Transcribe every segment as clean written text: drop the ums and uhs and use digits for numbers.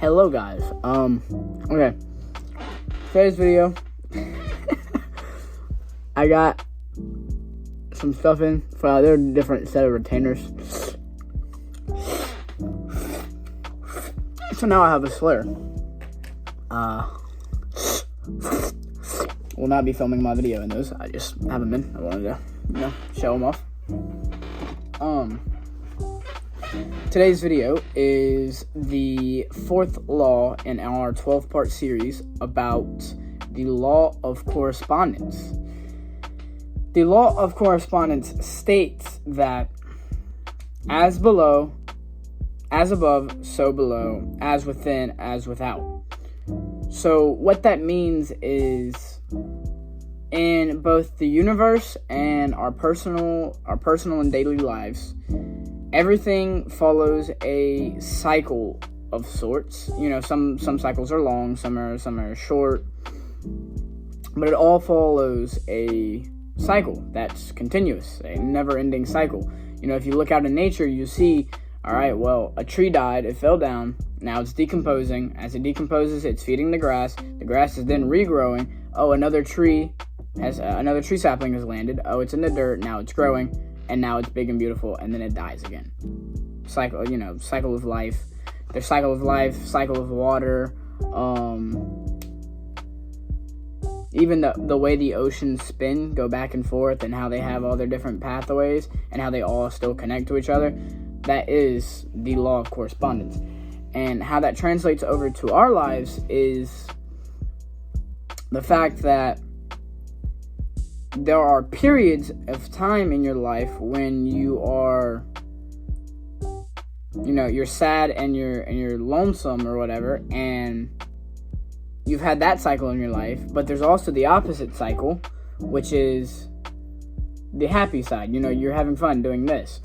Hello guys. Okay. Today's video, I got some stuff in. They're a different set of retainers. So now I have a slur. Will not be filming my video in those. I just have them in. I wanted to, show them off. Today's video is the fourth law in our 12-part series about the law of correspondence. The law of correspondence states that as below, as above, so below, as within, as without. So what that means is in both the universe and our personal and daily lives, everything follows a cycle of sorts. Some cycles are long, some are short, but it all follows a cycle that's continuous, a never-ending cycle. If you look out in nature, you see, all right, well, a tree died, it fell down, now it's decomposing. As it decomposes, it's feeding the grass. The grass is then regrowing. Oh, another tree sapling has landed. Oh, it's in the dirt, now it's growing. And now it's big and beautiful, and then it dies again. Cycle of life. There's cycle of life, cycle of water. Even the way the oceans spin, go back and forth, and how they have all their different pathways, and how they all still connect to each other. That is the law of correspondence. And how that translates over to our lives is the fact that there are periods of time in your life when you are, you're sad and you're lonesome or whatever, and you've had that cycle in your life. But there's also the opposite cycle, which is the happy side. You're having fun doing this.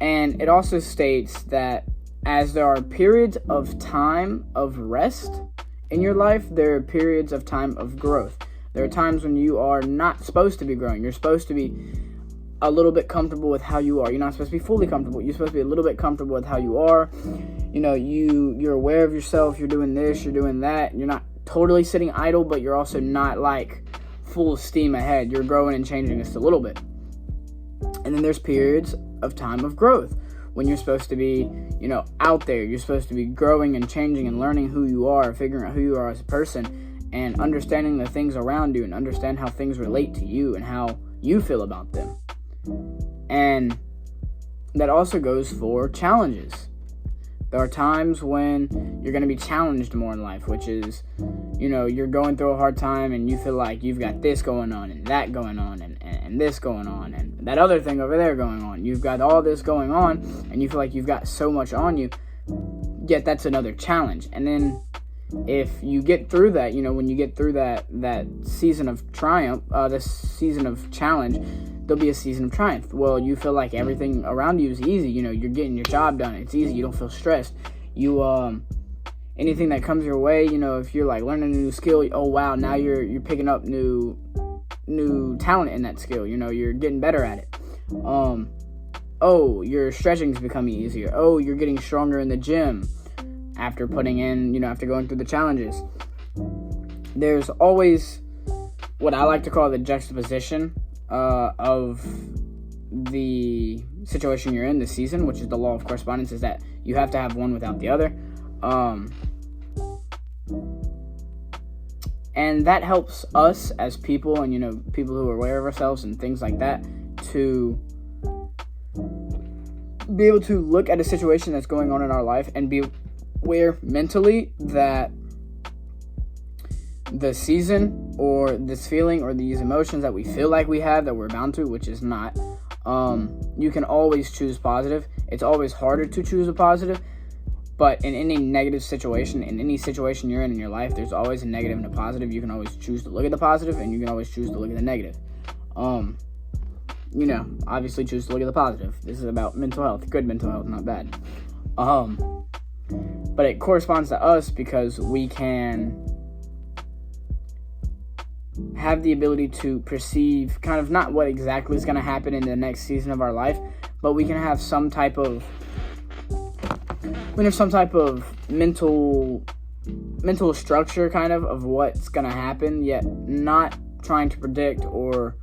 And it also states that as there are periods of time of rest in your life, there are periods of time of growth. There are times when you are not supposed to be growing. You're supposed to be a little bit comfortable with how you are. You're not supposed to be fully comfortable. You're supposed to be a little bit comfortable with how you are. You're aware of yourself. You're doing this, you're doing that. You're not totally sitting idle, but you're also not like full steam ahead. You're growing and changing just a little bit. And then there's periods of time of growth when you're supposed to be, out there. You're supposed to be growing and changing and learning who you are, figuring out who you are as a person, and understanding the things around you, and understand how things relate to you and how you feel about them. And that also goes for challenges. There are times when you're going to be challenged more in life, which is, you're going through a hard time and you feel like you've got this going on and that going on and this going on and that other thing over there going on. You've got all this going on and you feel like you've got so much on you, yet that's another challenge. And then if you get through that, when you get through that season of triumph, this season of challenge, there'll be a season of triumph. Well, you feel like everything around you is easy. You're getting your job done. It's easy. You don't feel stressed. Anything that comes your way, if you're like learning a new skill, oh wow, now you're picking up new talent in that skill. You're getting better at it. Oh, your stretching's becoming easier. Oh, you're getting stronger in the gym after putting in, after going through the challenges. There's always what I like to call the juxtaposition of the situation you're in, the season, which is the law of correspondence, is that you have to have one without the other. And that helps us as people and, people who are aware of ourselves and things like that, to be able to look at a situation that's going on in our life and be aware mentally that the season or this feeling or these emotions that we feel like we have, that we're bound to, which is not, you can always choose positive. It's always harder to choose a positive, but in any negative situation, in any situation you're in your life, there's always a negative and a positive. You can always choose to look at the positive, and you can always choose to look at the negative. Obviously choose to look at the positive. This is about mental health, good mental health, not bad. But it corresponds to us because we can have the ability to perceive kind of not what exactly is going to happen in the next season of our life, but we can have some type of when there's some type of mental structure kind of what's gonna happen, yet not trying to predict or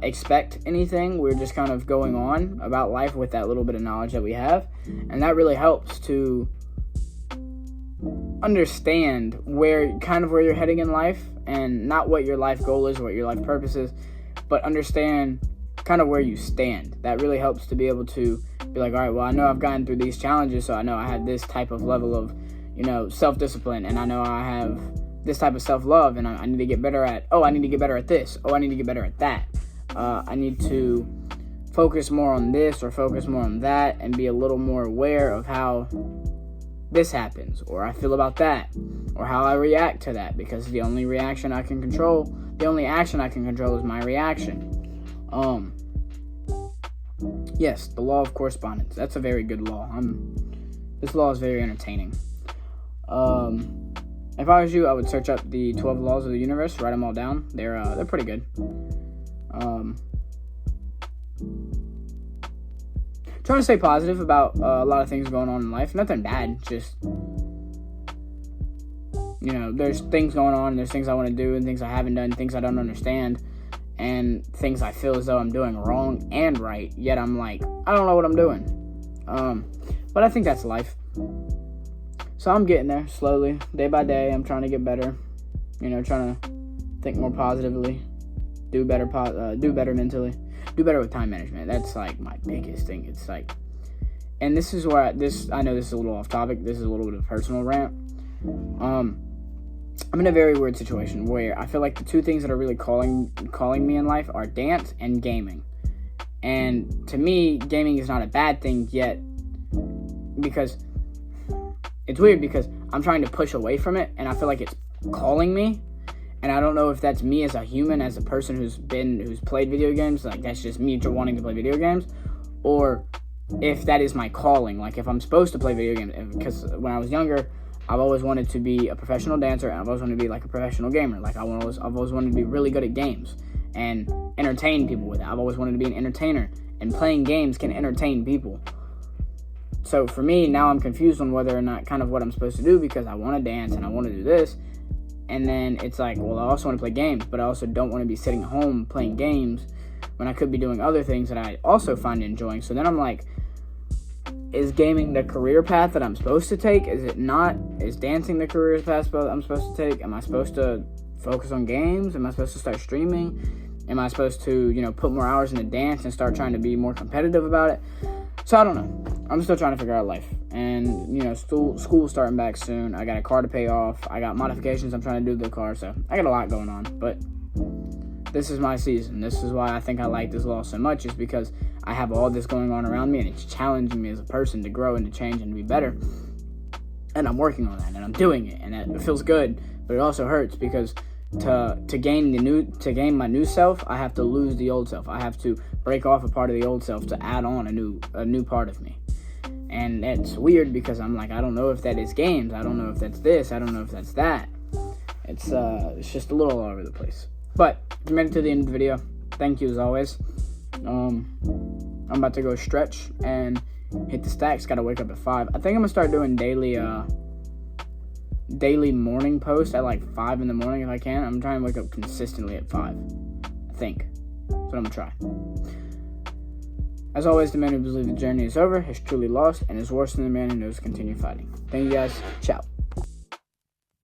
expect anything. We're just kind of going on about life with that little bit of knowledge that we have, and that really helps to understand where you're heading in life, and not what your life goal is, what your life purpose is, but understand kind of where you stand. That really helps to be able to be like, all right, well, I know I've gotten through these challenges, so I know I have this type of level of, self-discipline, and I know I have this type of self-love, and I need to get better at, I need to get better at this, I need to get better at that. I need to focus more on this or focus more on that, and be a little more aware of how this happens, or I feel about that, or how I react to that, because the only action I can control is my reaction. Yes, the law of correspondence. That's a very good law. This law is very entertaining. If I was you, I would search up the 12 laws of the universe, write them all down. They're pretty good. Trying to stay positive about a lot of things going on in life. Nothing bad, just, there's things going on, and there's things I want to do, and things I haven't done, things I don't understand, and things I feel as though I'm doing wrong and right, yet I'm like, I don't know what I'm doing. But I think that's life. So I'm getting there slowly, day by day. I'm trying to get better, trying to think more positively, do better mentally, do better with time management. That's like my biggest thing. It's like, and this is where I know this is a little off topic. This is a little bit of a personal rant. I'm in a very weird situation where I feel like the two things that are really calling me in life are dance and gaming. And to me, gaming is not a bad thing yet, because it's weird, because I'm trying to push away from it, and I feel like it's calling me. And I don't know if that's me as a human, as a person who's played video games, like that's just me wanting to play video games, or if that is my calling, like if I'm supposed to play video games. Because when I was younger, I've always wanted to be a professional dancer, and I've always wanted to be like a professional gamer. Like I've always wanted to be really good at games and entertain people with it. I've always wanted to be an entertainer, and playing games can entertain people. So for me, now I'm confused on whether or not kind of what I'm supposed to do, because I want to dance and I want to do this. And then it's like, well, I also want to play games, but I also don't want to be sitting at home playing games when I could be doing other things that I also find enjoying. So then I'm like, is gaming the career path that I'm supposed to take? Is it not? Is dancing the career path I'm supposed to take? Am I supposed to focus on games? Am I supposed to start streaming? Am I supposed to, put more hours into dance and start trying to be more competitive about it? So I don't know. I'm still trying to figure out life. And, school's starting back soon. I got a car to pay off. I got modifications I'm trying to do to the car. So I got a lot going on. But this is my season. This is why I think I like this law so much, is because I have all this going on around me, and it's challenging me as a person to grow and to change and to be better. And I'm working on that, and I'm doing it, and it feels good. But it also hurts, because to gain my new self, I have to lose the old self. I have to break off a part of the old self to add on a new part of me. And it's weird, because I'm like, I don't know if that is games. I don't know if that's this. I don't know if that's that. It's just a little all over the place. But if you made it to the end of the video, thank you as always. I'm about to go stretch and hit the stacks. Got to wake up at 5. I think I'm gonna start doing daily morning posts at like 5 in the morning if I can. I'm trying to wake up consistently at 5. I think. That's what I'm gonna try. As always, the man who believes the journey is over has truly lost, and is worse than the man who knows to continue fighting. Thank you guys. Ciao.